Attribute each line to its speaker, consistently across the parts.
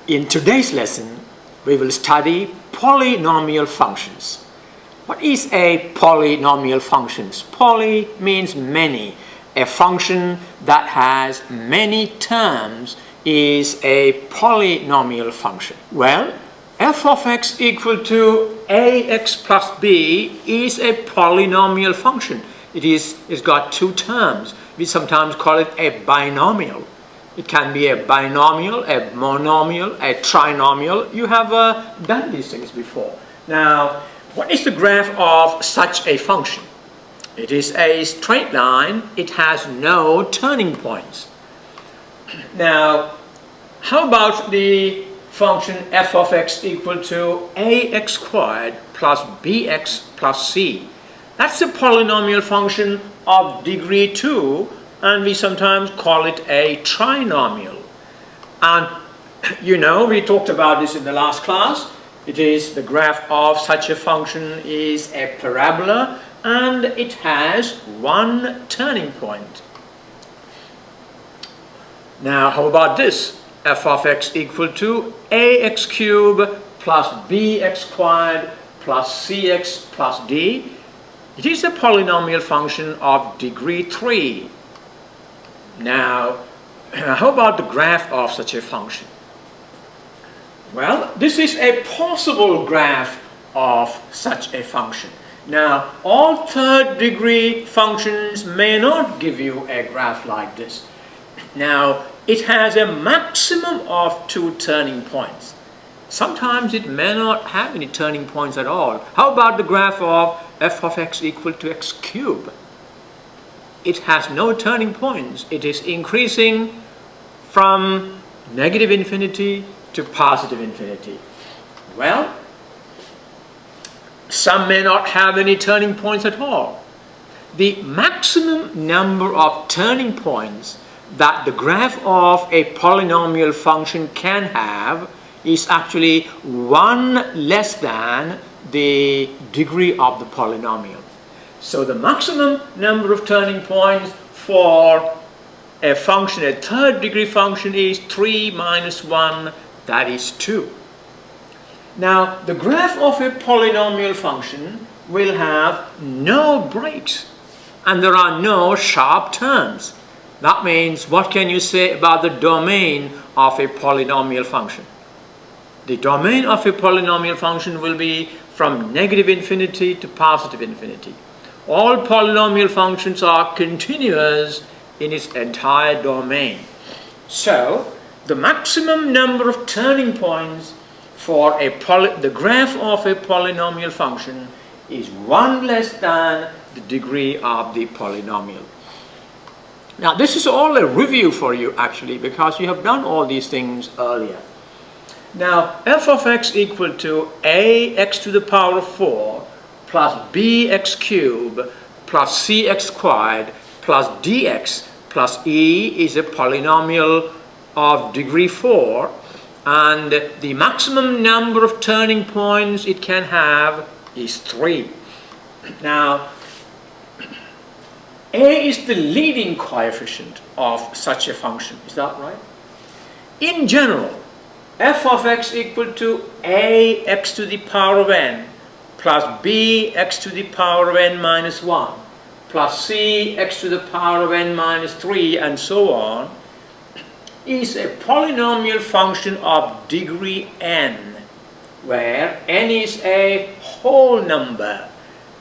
Speaker 1: In today's lesson, we will study polynomial functions. What is a polynomial function? Poly means many. A function that has many terms is a polynomial function. Well, f of x equal to ax plus b is a polynomial function. It's got two terms. We sometimes call it a binomial. It can be a binomial, a monomial, a trinomial. You have done these things before. Now, what is the graph of such a function? It is a straight line. It has no turning points. Now, how about the function f of x equal to ax squared plus bx plus c? That's a polynomial function of degree 2, and we sometimes call it a trinomial. And you know, we talked about this in the last class. It is the graph of such a function is a parabola, and it has one turning point. Now, how about this? F of x equal to ax cubed plus bx squared plus cx plus d. It is a polynomial function of degree 3. Now, how about the graph of such a function? Well, this is a possible graph of such a function. Now, all third degree functions may not give you a graph like this. Now, it has a maximum of 2 turning points. Sometimes it may not have any turning points at all. How about the graph of f of x equal to x cubed? It has no turning points. It is increasing from negative infinity to positive infinity. Well, some may not have any turning points at all. The maximum number of turning points that the graph of a polynomial function can have is actually 1 less than the degree of the polynomial. So the maximum number of turning points for a function, a third degree function, is 3 minus 1, that is 2. Now, the graph of a polynomial function will have no breaks, and there are no sharp turns. That means, what can you say about the domain of a polynomial function? The domain of a polynomial function will be from negative infinity to positive infinity. All polynomial functions are continuous in its entire domain. So, the maximum number of turning points for the graph of a polynomial function is 1 less than the degree of the polynomial. Now, this is all a review for you actually, because you have done all these things earlier. Now, f of x equal to ax to the power of 4 plus bx cubed plus cx squared plus dx plus e is a polynomial of degree 4, and the maximum number of turning points it can have is 3. Now, a is the leading coefficient of such a function. Is that right? In general, f of x equal to ax to the power of n plus bx to the power of n minus 1 plus cx to the power of n minus 3 and so on is a polynomial function of degree n, where n is a whole number.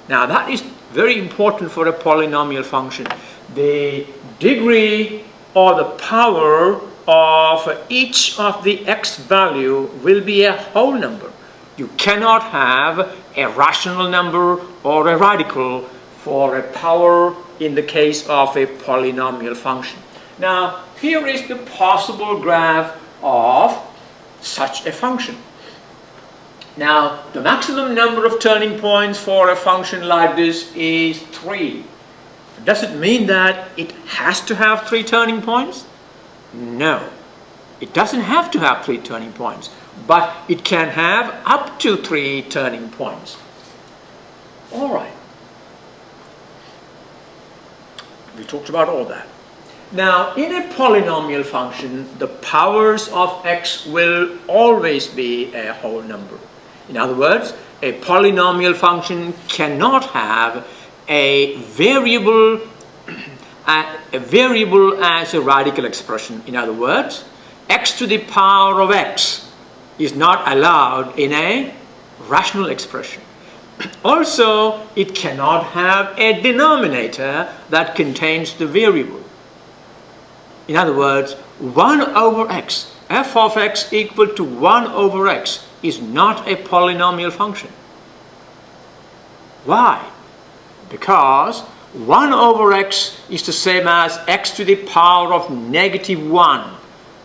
Speaker 1: Now, that is very important for a polynomial function. The degree or the power of each of the x value will be a whole number. You cannot have a rational number or a radical for a power in the case of a polynomial function. Now, here is the possible graph of such a function. Now, the maximum number of turning points for a function like this is 3. Does it mean that it has to have 3 turning points? No, it doesn't have to have 3 turning points, but it can have up to 3 turning points. All right. We talked about all that. Now, in a polynomial function, the powers of x will always be a whole number. In other words, a polynomial function cannot have a variable as a radical expression. In other words, x to the power of x is not allowed in a rational expression. Also, it cannot have a denominator that contains the variable. In other words, 1 over x, f of x equal to 1 over x is not a polynomial function. Why? Because 1 over x is the same as x to the power of -1.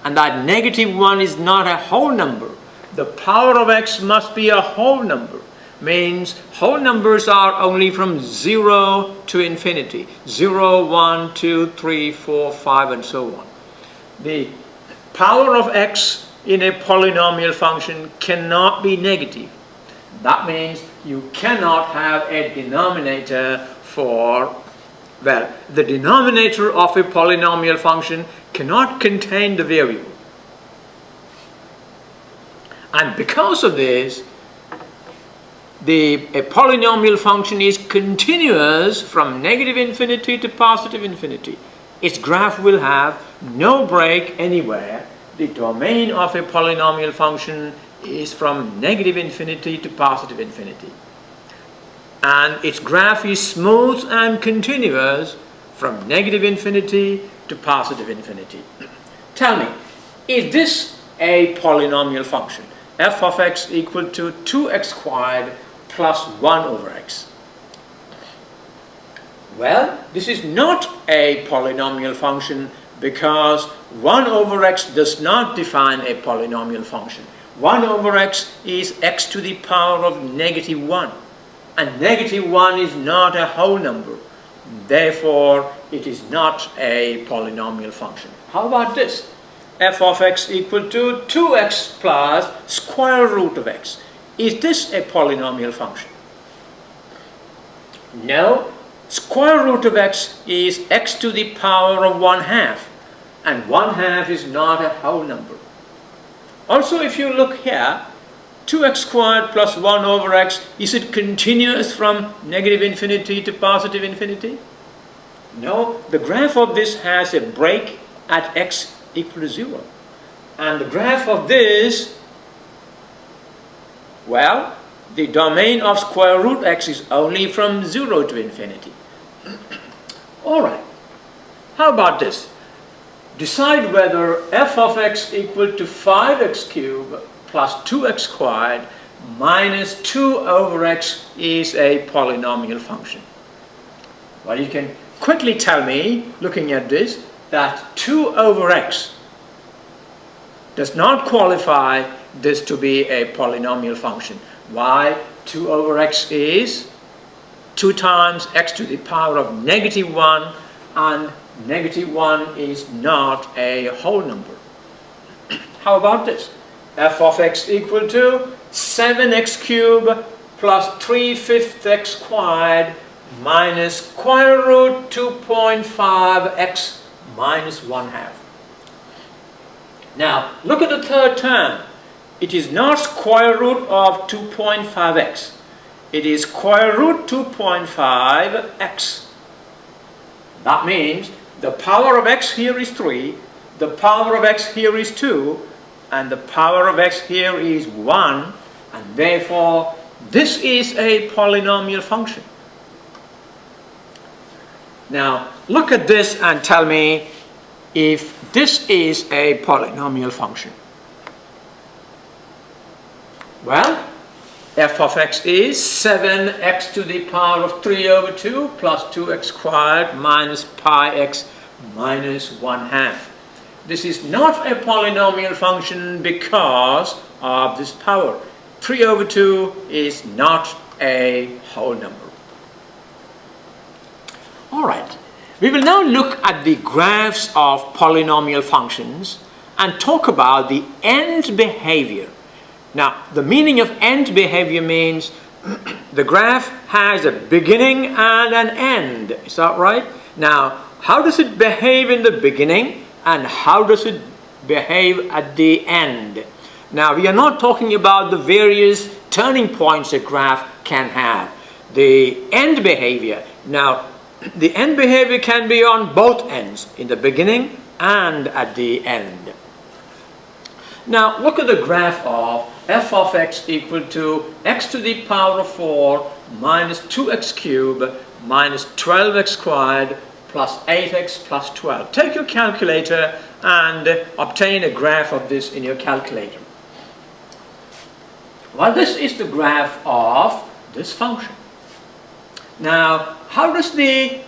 Speaker 1: And that -1 is not a whole number. The power of x must be a whole number. Means whole numbers are only from 0 to infinity. 0, 1, 2, 3, 4, 5 and so on. The power of x in a polynomial function cannot be negative. That means you cannot have a denominator for, well, the denominator of a polynomial function cannot contain the variable. And because of this, a polynomial function is continuous from negative infinity to positive infinity. Its graph will have no break anywhere. The domain of a polynomial function is from negative infinity to positive infinity. And its graph is smooth and continuous from negative infinity to positive infinity. Tell me, is this a polynomial function? F of x equal to 2x squared plus 1 over x. Well, this is not a polynomial function because 1 over x does not define a polynomial function. 1 over x is x to the power of -1. And -1 is not a whole number. Therefore, it is not a polynomial function. How about this? F of x equal to 2x plus square root of x. Is this a polynomial function? No. Square root of x is x to the power of 1/2. And 1/2 is not a whole number. Also, if you look here, 2x squared plus 1 over x, is it continuous from negative infinity to positive infinity? No. The graph of this has a break at x equal to 0. And the graph of this, well, the domain of square root x is only from 0 to infinity. Alright, how about this? Decide whether f of x equal to 5x cubed plus 2x squared minus 2 over x is a polynomial function. Well, you can quickly tell me, looking at this, that 2 over x does not qualify this to be a polynomial function. Why? 2 over x is 2 times x to the power of -1, and -1 is not a whole number. How about this? F of x equal to 7x cubed plus 3/5 x squared minus square root 2.5x minus 1/2. Now, look at the third term. It is not square root of 2.5x. It is square root 2.5x. That means the power of x here is 3, the power of x here is 2, and the power of x here is 1, and therefore this is a polynomial function. Now, look at this and tell me if this is a polynomial function. Well, f of x is 7x to the power of 3 over 2 plus 2x squared minus pi x minus 1/2. This is not a polynomial function because of this power. 3 over 2 is not a whole number. Alright, we will now look at the graphs of polynomial functions and talk about the end behavior. Now, the meaning of end behavior means the graph has a beginning and an end. Is that right? Now, how does it behave in the beginning and how does it behave at the end? Now, we are not talking about the various turning points a graph can have. The end behavior. Now, the end behavior can be on both ends, in the beginning and at the end. Now, look at the graph of f of x equal to x to the power of 4 minus 2x cubed minus 12x squared plus 8x plus 12. Take your calculator and obtain a graph of this in your calculator. Well, this is the graph of this function. Now, how does the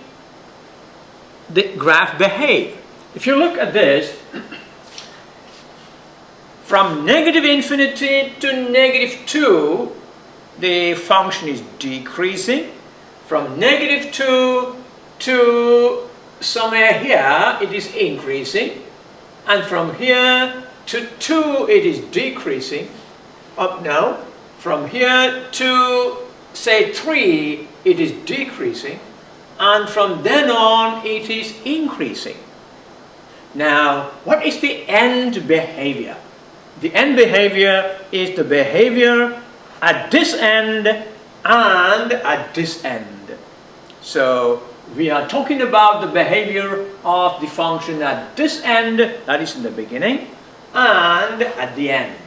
Speaker 1: graph behave? If you look at this, from negative infinity to negative 2, the function is decreasing. From negative 2 to somewhere here, it is increasing. And from here to 2, it is decreasing. Up now, from here to say 3, it is decreasing. And from then on, it is increasing. Now, what is the end behavior? The end behavior is the behavior at this end and at this end. So we are talking about the behavior of the function at this end, that is in the beginning, and at the end.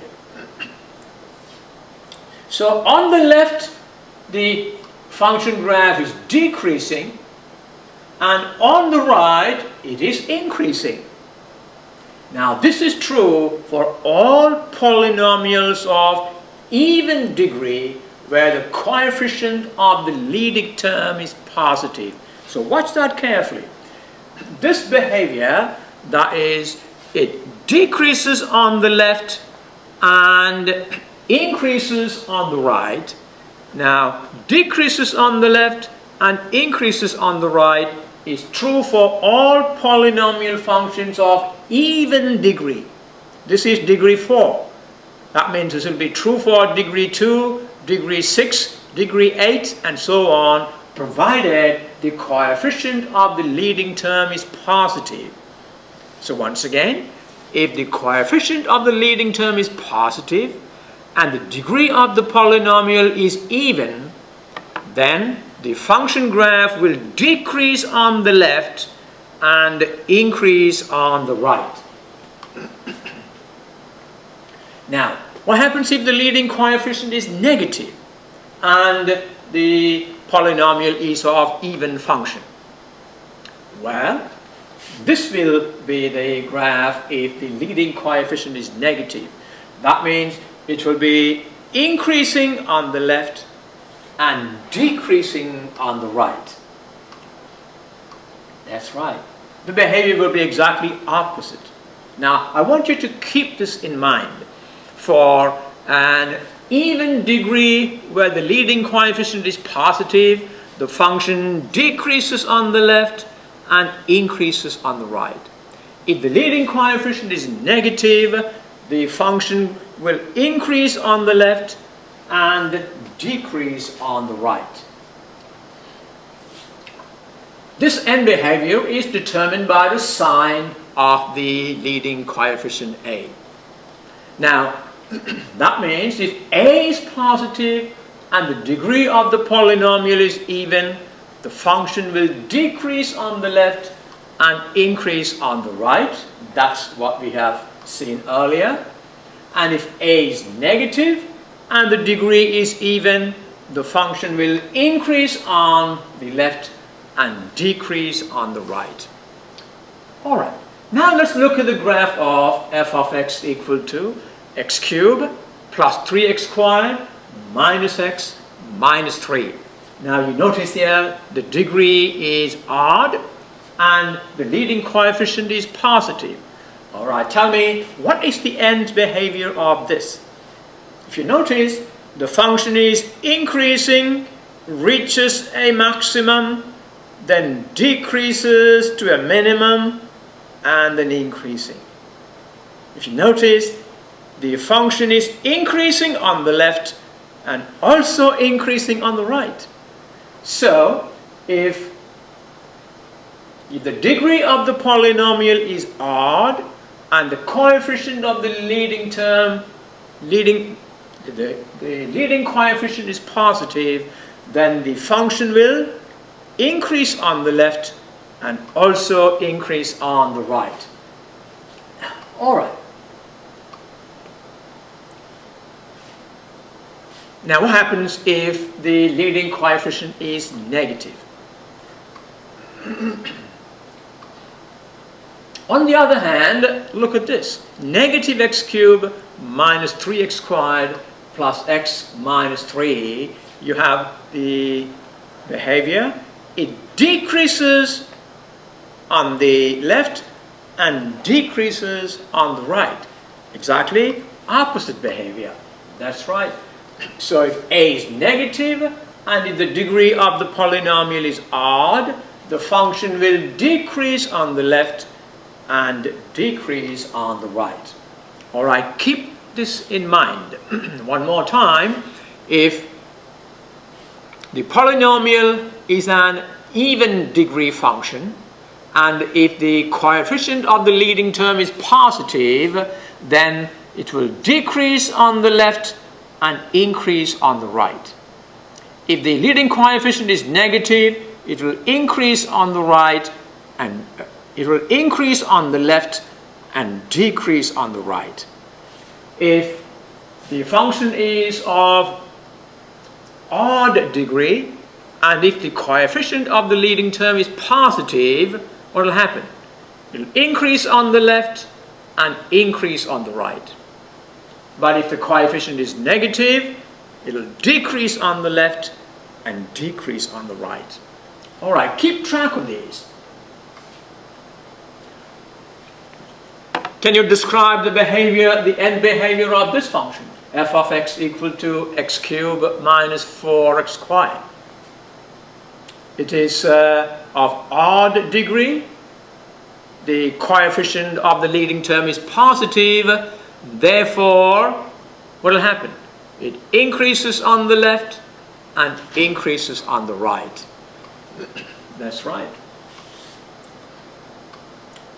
Speaker 1: So on the left, the function graph is decreasing, and on the right, it is increasing. Now, this is true for all polynomials of even degree where the coefficient of the leading term is positive. So watch that carefully. This behavior, that is, it decreases on the left and increases on the right. Now, decreases on the left and increases on the right is true for all polynomial functions of even degree. This is degree 4. That means this will be true for degree 2, degree 6, degree 8, and so on, provided the coefficient of the leading term is positive. So once again, if the coefficient of the leading term is positive and the degree of the polynomial is even, then the function graph will decrease on the left and increase on the right. Now, what happens if the leading coefficient is negative and the polynomial is of even function? Well, this will be the graph if the leading coefficient is negative. That means it will be increasing on the left and decreasing on the right. That's right. The behavior will be exactly opposite. Now, I want you to keep this in mind. For an even degree where the leading coefficient is positive, the function decreases on the left and increases on the right. If the leading coefficient is negative, the function will increase on the left and decrease on the right. This end behavior is determined by the sign of the leading coefficient A. Now, that means if A is positive and the degree of the polynomial is even, the function will decrease on the left and increase on the right. That's what we have seen earlier. And if A is negative and the degree is even, the function will increase on the left and decrease on the right. All right. Now let's look at the graph of f of x equal to x cubed plus 3x squared minus x minus 3. Now you notice here the degree is odd and the leading coefficient is positive. All right, tell me, what is the end behavior of this? If you notice, the function is increasing, reaches a maximum, then decreases to a minimum, and then increasing. If you notice, the function is increasing on the left and also increasing on the right. So, if if the degree of the polynomial is odd and the coefficient of the leading term, the leading coefficient is positive, then the function will increase on the left and also increase on the right. All right. Now what happens if the leading coefficient is negative? On the other hand, look at this. Negative x cubed minus 3x squared plus x minus 3. You have the behavior. It decreases on the left and decreases on the right. Exactly opposite behavior. That's right. So if a is negative and if the degree of the polynomial is odd, the function will decrease on the left and decrease on the right. All right, keep this in mind. One more time. If the polynomial is an even degree function and if the coefficient of the leading term is positive, then it will decrease on the left and increase on the right. If the leading coefficient is negative, it will increase on the right and it will increase on the left and decrease on the right. If the function is of odd degree and if the coefficient of the leading term is positive, what will happen? It will increase on the left and increase on the right. But if the coefficient is negative, it will decrease on the left and decrease on the right. All right, keep track of these. Can you describe the behavior, the end behavior of this function? F of x equal to x cubed minus 4x squared. It is of odd degree. The coefficient of the leading term is positive. Therefore, what will happen? It increases on the left and increases on the right. That's right.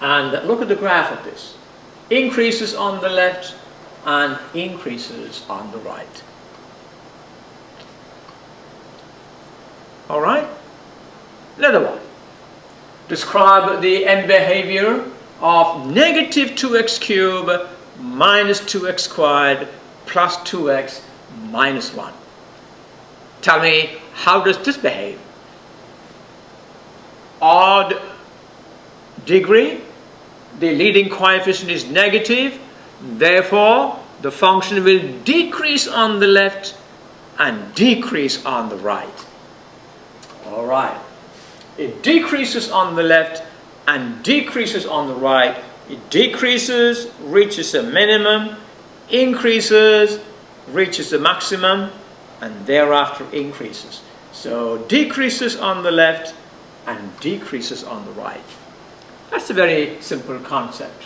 Speaker 1: And look at the graph of this. Increases on the left and increases on the right. All right? Another one. Describe the end behavior of negative 2x cubed minus 2x squared plus 2x minus 1. Tell me, how does this behave? Odd degree, the leading coefficient is negative, therefore the function will decrease on the left and decrease on the right. All right. It decreases on the left and decreases on the right. It decreases, reaches a minimum, increases, reaches a maximum, and thereafter increases. So decreases on the left and decreases on the right. That's a very simple concept.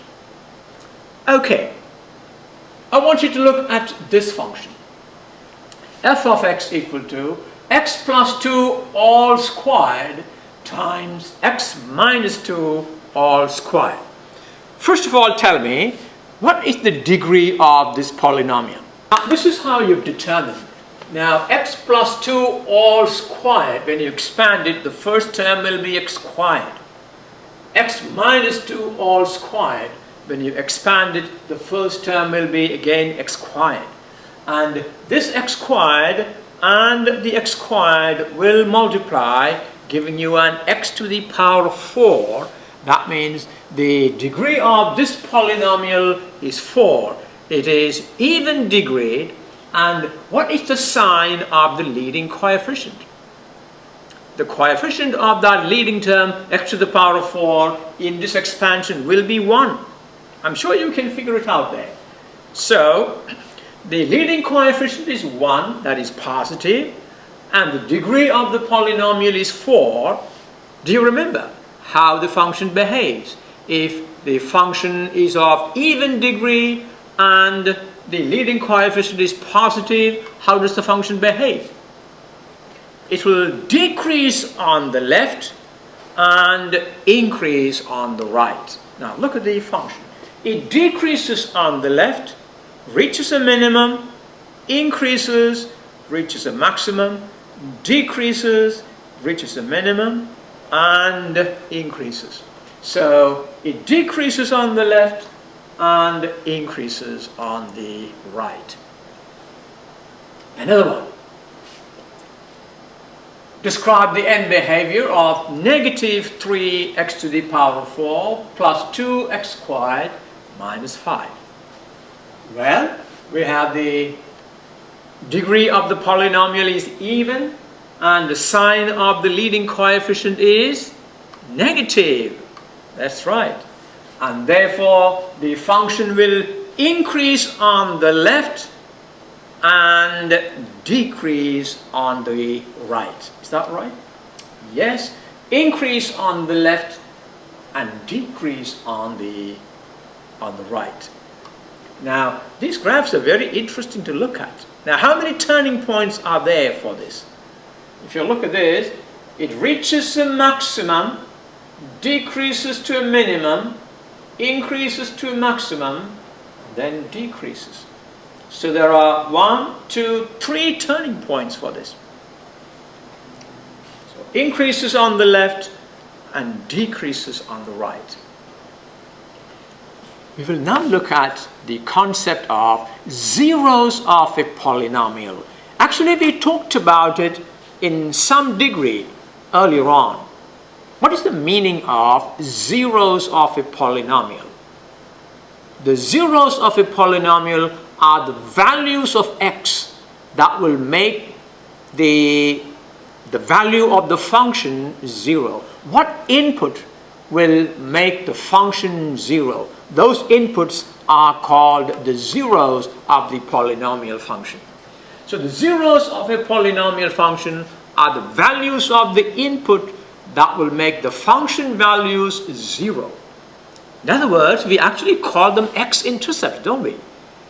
Speaker 1: Okay, I want you to look at this function. F of x equal to x plus 2 all squared times x minus 2 all squared. First of all, tell me, what is the degree of this polynomial? Now, this is how you determine it. Now, x plus 2 all squared, when you expand it, the first term will be x squared. X minus 2 all squared, when you expand it, the first term will be again x squared. And this x squared and the x squared will multiply, giving you an x to the power of 4. That means the degree of this polynomial is 4. It is even degree. And what is the sign of the leading coefficient? The coefficient of that leading term, x to the power of 4, in this expansion will be 1. I'm sure you can figure it out there. So, the leading coefficient is 1, that is positive, and the degree of the polynomial is 4. Do you remember how the function behaves? If the function is of even degree and the leading coefficient is positive, how does the function behave? It will decrease on the left and increase on the right. Now look at the function. It decreases on the left, reaches a minimum, increases, reaches a maximum, decreases, reaches a minimum, and increases. So it decreases on the left and increases on the right. Another one. Describe the end behavior of negative 3x to the power 4 plus 2x squared minus 5. Well, we have the degree of the polynomial is even and the sign of the leading coefficient is negative. That's right. And therefore, the function will increase on the left and decrease on the right. Is that right? Yes. Increase on the left and decrease on the right. Now, these graphs are very interesting to look at. Now, how many turning points are there for this? If you look at this, it reaches a maximum, decreases to a minimum, increases to a maximum, then decreases. So there are 1, 2, 3 turning points for this. So increases on the left and decreases on the right. We will now look at the concept of zeros of a polynomial. Actually, we talked about it in some degree earlier on. What is the meaning of zeros of a polynomial? The zeros of a polynomial are the values of x that will make the value of the function 0. What input will make the function 0? Those inputs are called the zeros of the polynomial function. So the zeros of a polynomial function are the values of the input that will make the function values 0. In other words, we actually call them x-intercept, don't we?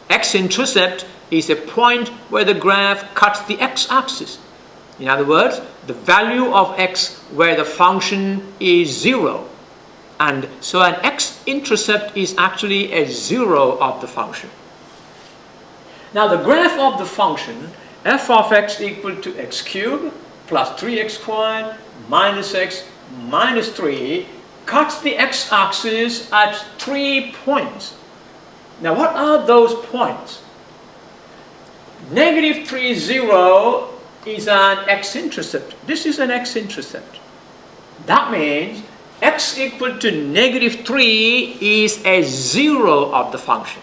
Speaker 1: X-intercept is a point where the graph cuts the x-axis. In other words, the value of x where the function is 0. And so an x-intercept is actually a 0 of the function. Now the graph of the function f of x equal to x cubed plus 3x squared minus x minus 3 cuts the x-axis at 3 points. Now what are those points? Negative 3, 0 is an x-intercept. This is an x-intercept. That means x equal to negative 3 is a 0 of the function.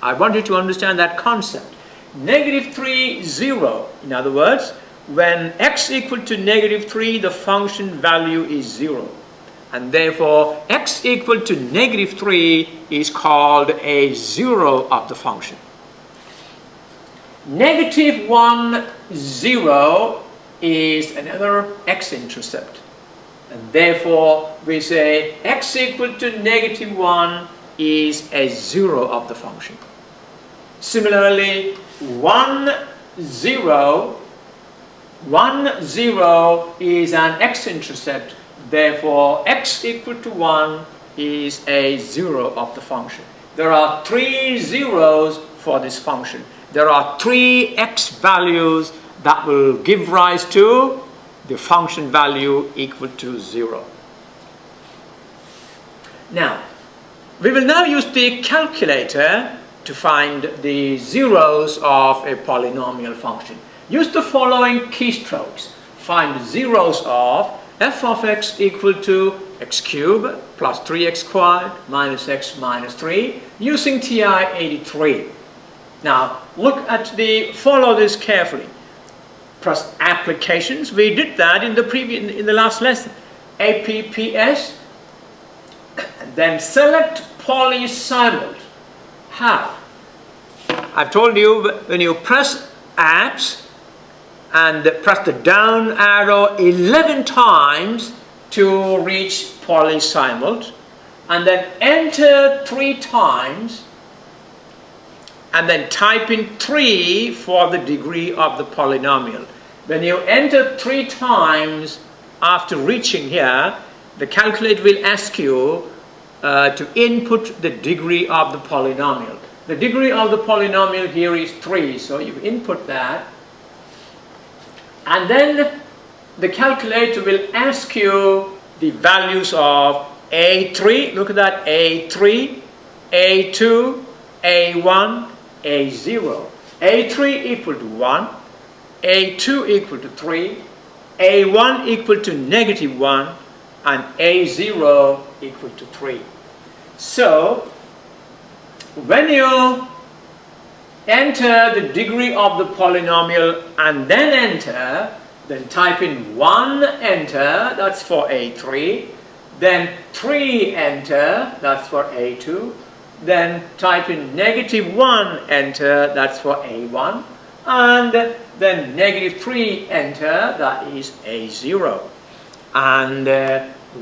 Speaker 1: I want you to understand that concept. Negative 3, 0. In other words, when x equal to negative 3, the function value is 0. And therefore, x equal to negative 3 is called a 0 of the function. Negative 1, 0 is another x-intercept. And therefore, we say x equal to negative 1 is a 0 of the function. Similarly, 1, 0 is an x-intercept. Therefore, x equal to 1 is a 0 of the function. There are 3 zeros for this function. There are 3 x values that will give rise to the function value equal to 0. Now, we will now use the calculator to find the zeros of a polynomial function. Use the following keystrokes. Find the zeros of f of x equal to x cubed plus 3x squared minus x minus 3 using TI-83. Now, follow this carefully. Press applications. We did that in the last lesson. APPS. And then select polynomial. How? I've told you when you press apps and press the down arrow 11 times to reach polynomial, and then enter 3 times, and then type in 3 for the degree of the polynomial. When you enter 3 times, after reaching here, the calculator will ask you to input the degree of the polynomial. The degree of the polynomial here is 3, so you input that. And then the calculator will ask you the values of A3, look at that, A3, A2, A1, A0. A3 equal to 1, A2 equal to 3, A1 equal to -1, and A0 equal to 3. So, when you enter the degree of the polynomial and then type in 1, enter, that's for A3, then 3, enter, that's for A2, then type in -1, enter, that's for A1, and then -3, enter, that is A0. And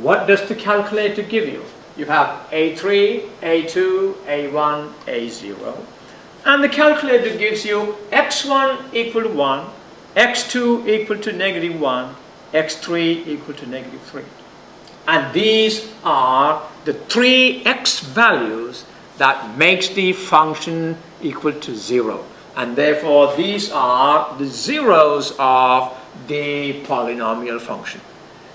Speaker 1: what does the calculator give you? You have A3, A2, A1, A0. And the calculator gives you x1 equal to 1, x2 equal to -1, x3 equal to -3. And these are the 3 x values that makes the function equal to 0. And therefore these are the zeros of the polynomial function.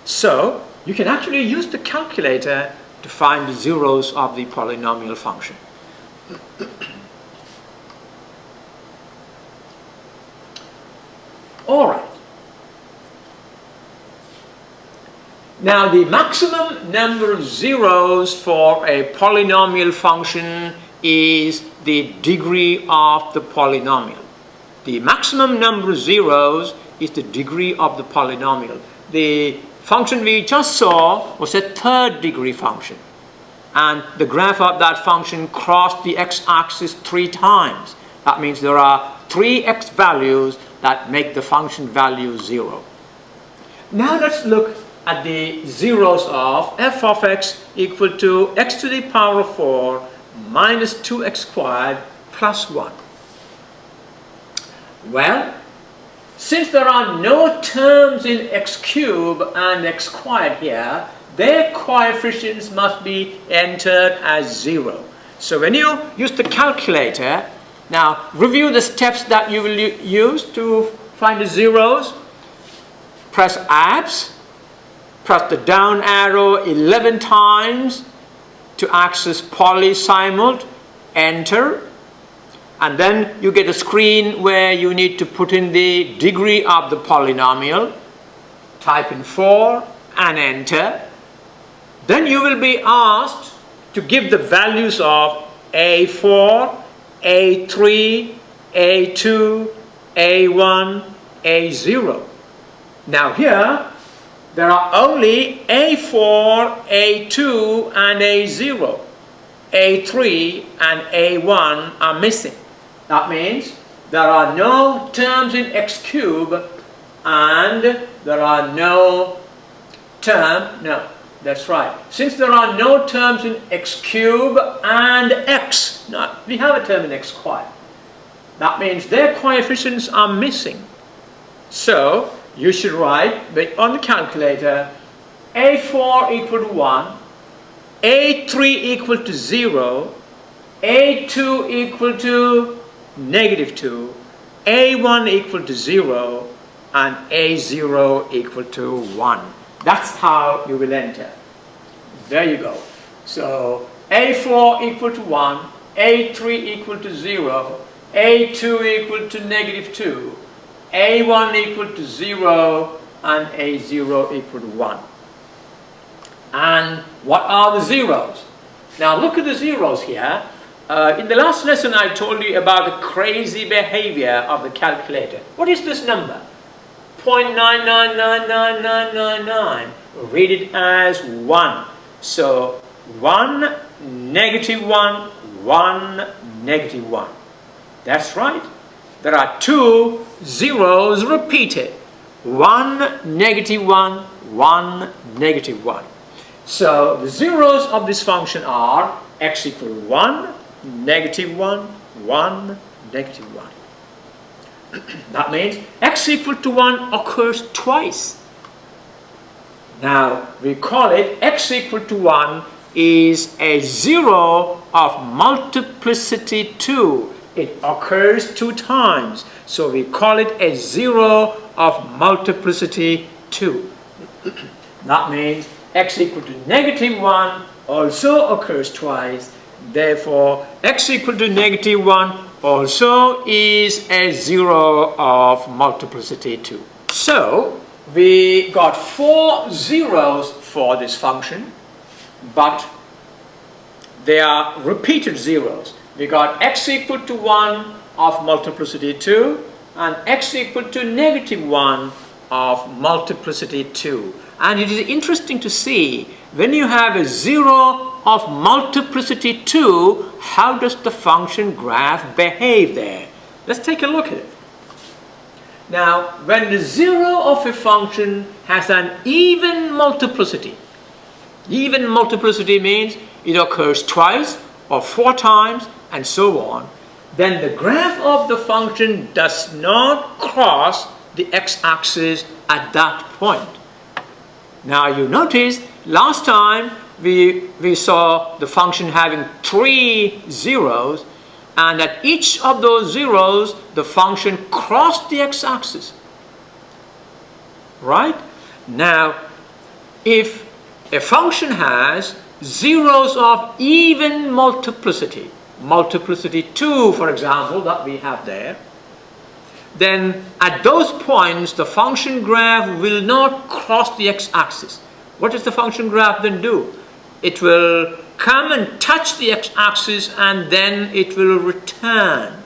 Speaker 1: So you can actually use the calculator to find the zeros of the polynomial function. Alright. Now the maximum number of zeros for a polynomial function is the degree of the polynomial. The maximum number of zeros is the degree of the polynomial. The function we just saw was a third degree function, and the graph of that function crossed the x-axis 3 times. That means there are 3 x values that make the function value 0. Now let's look at the zeros of f of x equal to x to the power of 4 minus 2x squared plus 1. Well, since there are no terms in x cubed and x squared here, their coefficients must be entered as 0. So when you use the calculator, now review the steps that you will use to find the zeros. Press abs, press the down arrow 11 times to access polysimult, enter. And then you get a screen where you need to put in the degree of the polynomial. Type in 4 and enter. Then you will be asked to give the values of A4, A3, A2, A1, A0. Now here, there are only A4, A2, and A0. A3 and A1 are missing. That means there are no terms in x cubed and there are no that's right. Since there are no terms in x cubed and x, we have a term in x squared. That means their coefficients are missing. So you should write on the calculator A4 equal to 1, A3 equal to 0, A2 equal to -2, A1 equal to 0, and A0 equal to 1. That's how you will enter. There you go. So A4 equal to 1, A3 equal to 0, A2 equal to -2, A1 equal to 0, and A0 equal to 1. And what are the zeros? Now look at the zeros here. In the last lesson I told you about the crazy behavior of the calculator. What is this number? 0.999999. Read it as 1. So 1, -1, 1, -1. That's right. There are 2 zeros repeated. 1, -1, 1, -1. So the zeros of this function are x equal to 1, -1, 1, -1. That means x equal to 1 occurs twice. Now we call it x equal to 1 is a 0 of multiplicity 2. It occurs 2 times. So we call it a 0 of multiplicity 2. That means x equal to negative 1 also occurs twice. Therefore, x equal to negative 1 also is a 0 of multiplicity 2. So we got 4 zeros for this function, but they are repeated zeros. We got x equal to 1 of multiplicity 2 and x equal to negative 1 of multiplicity 2. And it is interesting to see, when you have a 0 of multiplicity 2, how does the function graph behave there? Let's take a look at it. Now, when the 0 of a function has an even multiplicity means it occurs twice or 4 times and so on, then the graph of the function does not cross the x-axis at that point. Now you notice last time we saw the function having 3 zeros, and at each of those zeros the function crossed the x-axis. Right? Now if a function has zeros of even multiplicity, multiplicity 2 for example that we have there, then at those points the function graph will not cross the x-axis. What does the function graph then do? It will come and touch the x-axis and then it will return.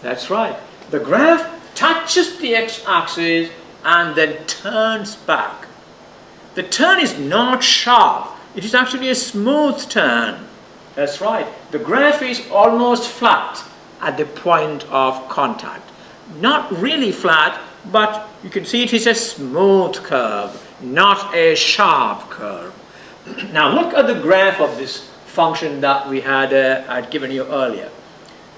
Speaker 1: That's right. The graph touches the x-axis and then turns back. The turn is not sharp. It is actually a smooth turn. That's right. The graph is almost flat at the point of contact. Not really flat, but you can see it is a smooth curve, not a sharp curve. Now look at the graph of this function that we had given you earlier.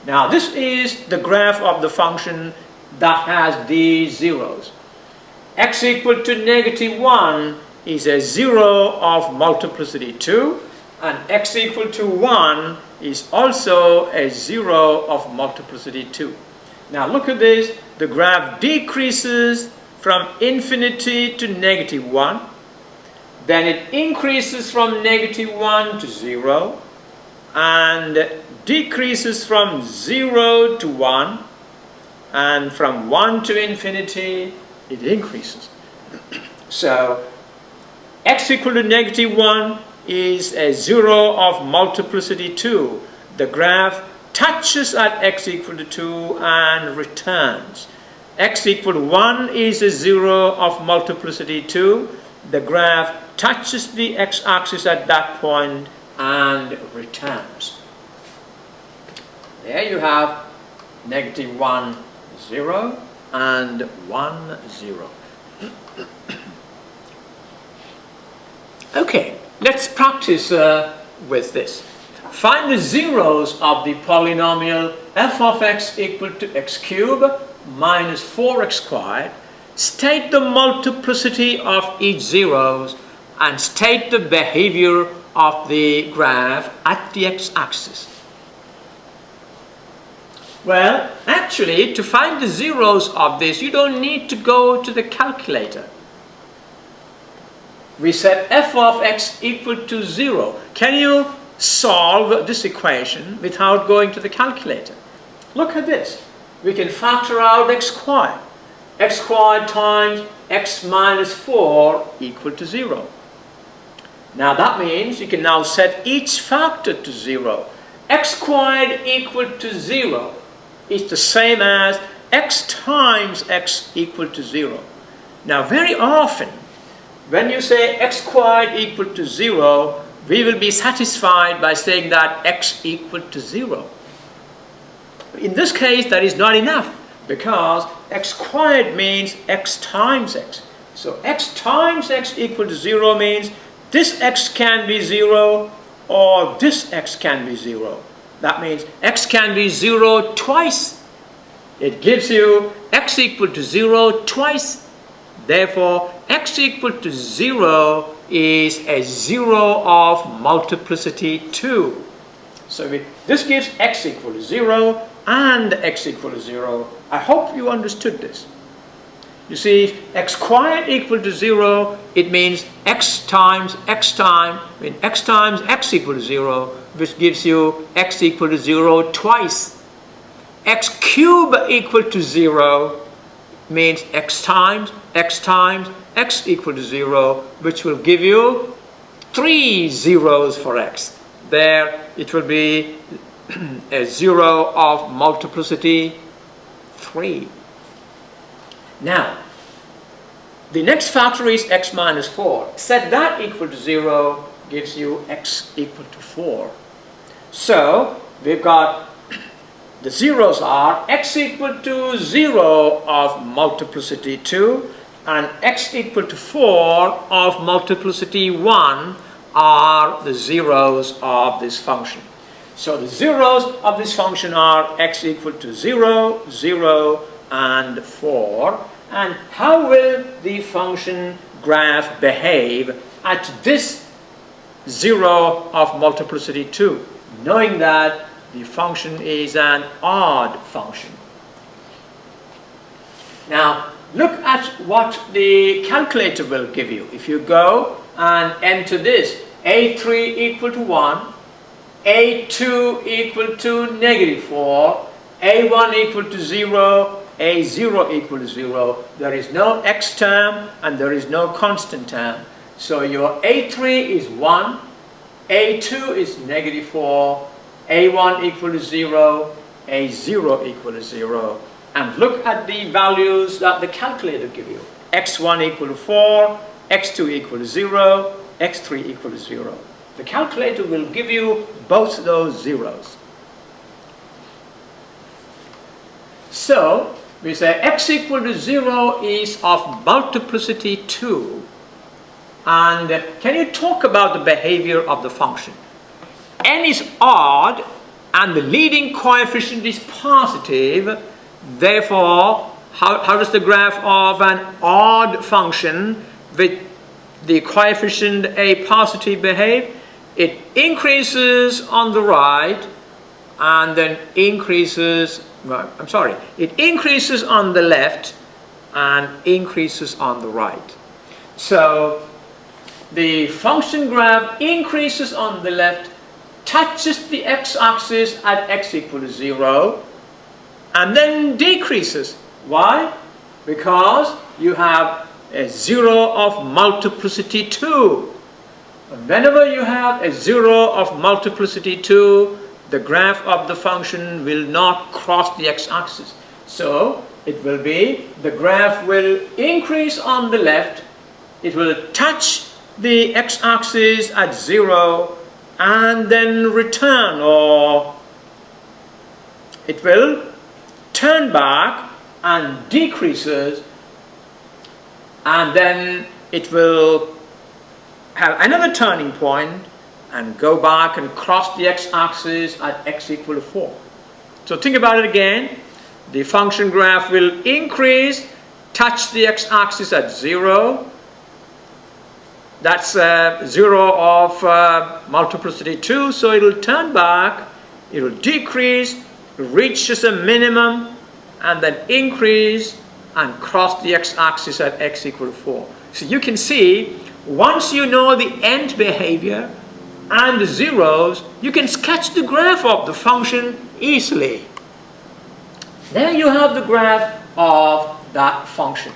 Speaker 1: Now this is the graph of the function that has these zeros. X equal to negative 1 is a 0 of multiplicity 2, and x equal to 1 is also a 0 of multiplicity 2. Now look at this, the graph decreases from infinity to negative 1, then it increases from negative 1 to 0, and decreases from 0 to 1, and from 1 to infinity it increases. So x equal to negative 1 is a 0 of multiplicity 2. The graph touches at x equal to 2 and returns. X equal to 1 is a 0 of multiplicity 2. The graph touches the x-axis at that point and returns. There you have negative 1, 0 and 1, 0. Okay, let's practice with this. Find the zeros of the polynomial f of x equal to x cubed minus 4x squared. State the multiplicity of each zeros and state the behavior of the graph at the x-axis. Well, actually, to find the zeros of this, you don't need to go to the calculator. We said f of x equal to 0. Can you solve this equation without going to the calculator? Look at this. We can factor out x squared. X squared times x minus 4 equal to 0. Now that means you can now set each factor to 0. X squared equal to 0 is the same as x times x equal to 0. Now very often when you say x squared equal to 0, we will be satisfied by saying that x equal to 0. In this case, that is not enough, because x squared means x times x. So x times x equal to 0 means this x can be 0 or this x can be 0. That means x can be 0 twice. It gives you x equal to 0 twice. Therefore, x equal to 0 is a 0 of multiplicity 2. So this gives x equal to 0 and x equal to 0. I hope you understood this. You see, if x squared equal to 0, it means x times x times x equal to 0, which gives you x equal to 0 twice. X cubed equal to 0 means x times x equal to 0, which will give you 3 zeros for x. There it will be a 0 of multiplicity 3. Now, the next factor is x minus 4. Set that equal to 0 gives you x equal to 4. So, we've got the zeros are x equal to 0 of multiplicity 2 and x equal to 4 of multiplicity 1 are the zeros of this function. So the zeros of this function are x equal to 0, 0 and 4. And how will the function graph behave at this 0 of multiplicity 2, knowing that the function is an odd function? Now, look at what the calculator will give you. If you go and enter this, a3 equal to 1, a2 equal to negative 4, a1 equal to 0, a0 equal to 0, there is no x term and there is no constant term. So your a3 is 1, a2 is negative 4, a1 equal to 0, a0 equal to 0. And look at the values that the calculator gives you. x1 equal to 4, x2 equal to 0, x3 equal to 0. The calculator will give you both those zeros. So, we say x equal to 0 is of multiplicity 2. And can you talk about the behavior of the function? N is odd and the leading coefficient is positive. Therefore, how does the graph of an odd function with the coefficient a positive behave? It increases on the right and then increases, it increases on the left and increases on the right. So the function graph increases on the left, touches the x-axis at x equal to 0, and then decreases. Why? Because you have a 0 of multiplicity 2. Whenever you have a 0 of multiplicity 2, the graph of the function will not cross the x-axis. So it will be, the graph will increase on the left, it will touch the x-axis at 0, and then return, or it will turn back and decreases, and then it will have another turning point and go back and cross the x-axis at x equal to 4. So think about it again. The function graph will increase, touch the x-axis at 0. That's 0 of multiplicity 2, so it will turn back, it will decrease, it reaches a minimum, and then increase and cross the x-axis at x equal to 4. So you can see, once you know the end behavior and the zeros, you can sketch the graph of the function easily. There you have the graph of that function.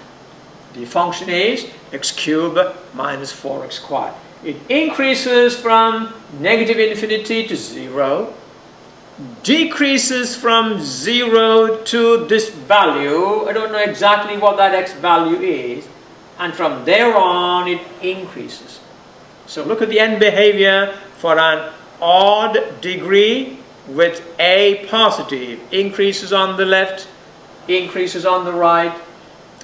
Speaker 1: The function is x cubed minus 4x squared. It increases from negative infinity to 0, decreases from 0 to this value. I don't know exactly what that x value is, and from there on it increases. So look at the end behavior for an odd degree with a positive. Increases on the left, increases on the right,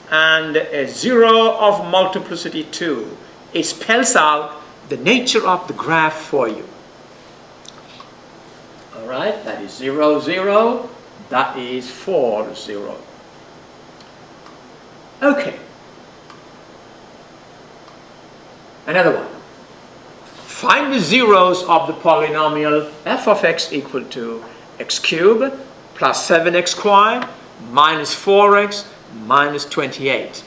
Speaker 1: and a 0 of multiplicity 2. It spells out the nature of the graph for you. Alright, that is 0, 0, that is 4, 0. Okay, Another one. Find the zeros of the polynomial f of x equal to x cubed plus 7x squared minus 4x minus 28.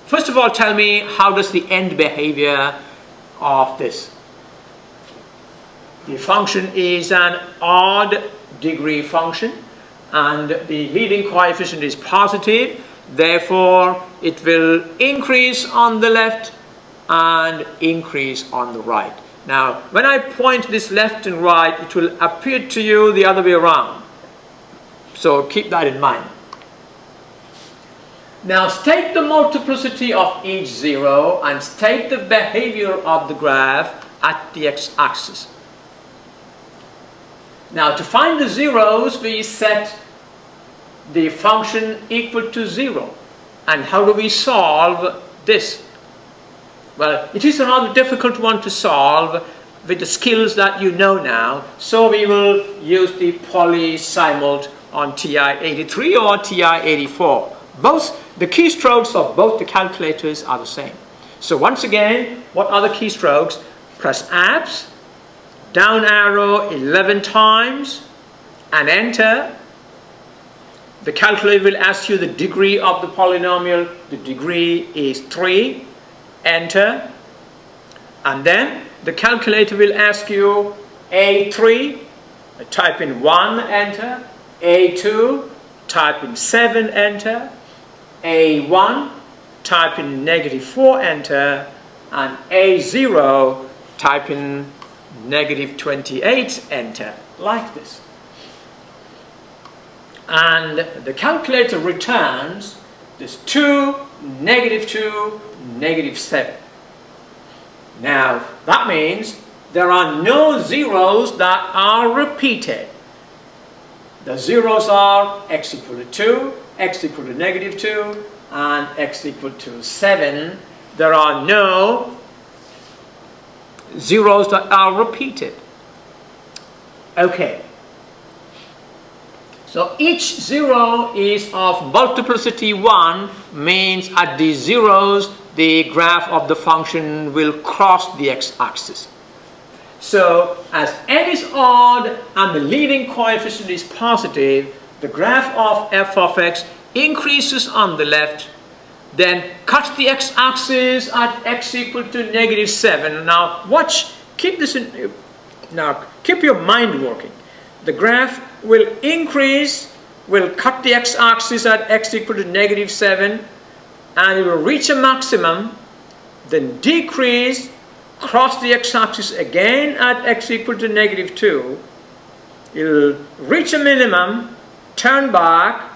Speaker 1: First of all, tell me, how does the end behavior of this? The function is an odd degree function and the leading coefficient is positive. Therefore, it will increase on the left and increase on the right. Now, when I point this left and right, it will appear to you the other way around. So keep that in mind. Now, state the multiplicity of each zero and state the behavior of the graph at the x-axis. Now, to find the zeros, we set the function equal to 0. And how do we solve this? Well, it is a rather difficult one to solve with the skills that you know now. So we will use the polysimult on TI-83 or TI-84. The keystrokes of both the calculators are the same. So once again, what are the keystrokes? Press abs, down arrow 11 times, and enter. The calculator will ask you the degree of the polynomial. The degree is 3. Enter. And then the calculator will ask you A3. Type in 1, enter. A2. Type in 7, enter. A1. Type in -4, enter. And A0. Type in -28, enter. Like this. And the calculator returns this 2, -2, -7. Now, that means there are no zeros that are repeated. The zeros are x equal to 2, x equal to -2, and x equal to 7. There are no zeros that are repeated. Okay. So each zero is of multiplicity 1, means at these zeros the graph of the function will cross the x-axis. So as n is odd and the leading coefficient is positive, the graph of f of x increases on the left, then cuts the x-axis at x equal to -7. Now watch, keep this in, now keep your mind working. The graph will increase, will cut the x-axis at x equal to -7, and it will reach a maximum, then decrease, cross the x-axis again at x equal to -2. It will reach a minimum, turn back,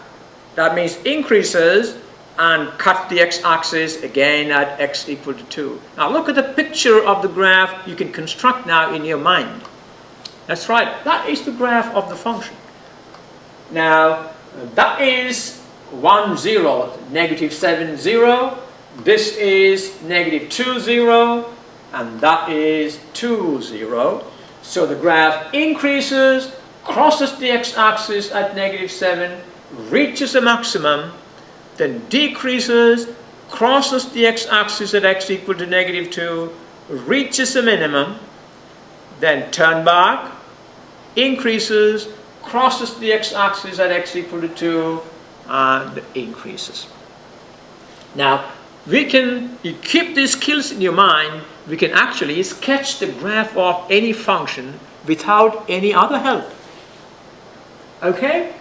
Speaker 1: that means increases, and cut the x-axis again at x equal to 2. Now look at the picture of the graph you can construct now in your mind. That's right, that is the graph of the function. Now, that is 1, 0, -7, 0. This is -2, 0. And that is 2, 0. So the graph increases, crosses the x-axis at -7, reaches a maximum, then decreases, crosses the x-axis at x equal to -2, reaches a minimum, then turn back, increases, crosses the x-axis at x equal to 2, and increases. Now, you keep these skills in your mind, we can actually sketch the graph of any function without any other help. Okay?